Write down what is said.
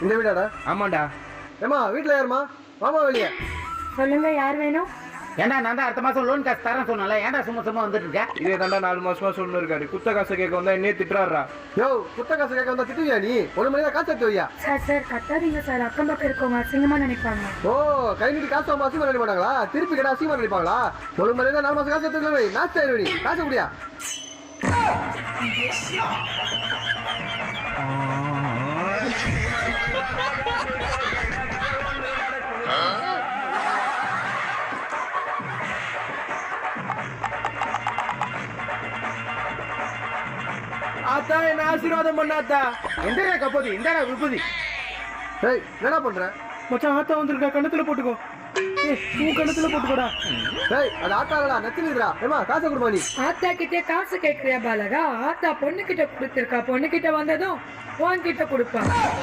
இந்த வீடாடா? ஆமாண்டா. ஏமா வீட்டுல யாருமா? மாமா வெளியே. சொல்லுங்க, யார் வேணும்? ஏன்டா நான் தான் அடுத்த மாசம் லோன் காசு தரேன் சொன்னால, ஏன்டா சும்மா சும்மா வந்துட்டு இருக்க? இதே தாண்டா 4 மாசமா சொல்லு இருக்காரு. குத்த காசை கேட்க வந்தா என்னையே திட்டுறாரா? யோ, குத்த காசு கேட்க வந்தா திட்டுவியா நீ? ஒரு மணி நேரம் காசு எடுத்து வையா. சார் கத்தாதீங்க சார், அக்கம் பக்கம் இருக்கவங்க அசிங்கமா நினைப்பாங்க. ஓ, கை நீட்டி காசு வாங்க அசிங்கமா நினைக்க மாட்டாங்களா? திருப்பி கேட்டா அசிங்கமா நினைப்பாங்களா? ஒரு மணி நேரம் 4 மாசம் காசு எடுத்து வை. நாஸ்ட் ஆயிரு நீ. காசு முடியா? ஆத்தா என்ன ஆசீர்வாதம் பண்ணாத்தா. எந்தடா கப்போதி, எந்தடா விபூதி? ஏய், என்னடா பண்ற? மச்சான் ஆத்தா வந்திருக்கா, கண்ணத்துல போட்டுக்கோ. உன் கண்ணத்துல போட்டுக்கோடா. ஏய், அது ஆத்தாடா, நச்சுதுடா. ஏமா காசு கொடுமா நீ. ஆத்தா கிட்டே காசு கேட்கிறியா பாலகா? ஆத்தா பொண்ணு கிட்ட கொடுத்திருக்கா, பொண்ணு கிட்ட வந்ததும் உன் கிட்ட கொடுப்பா.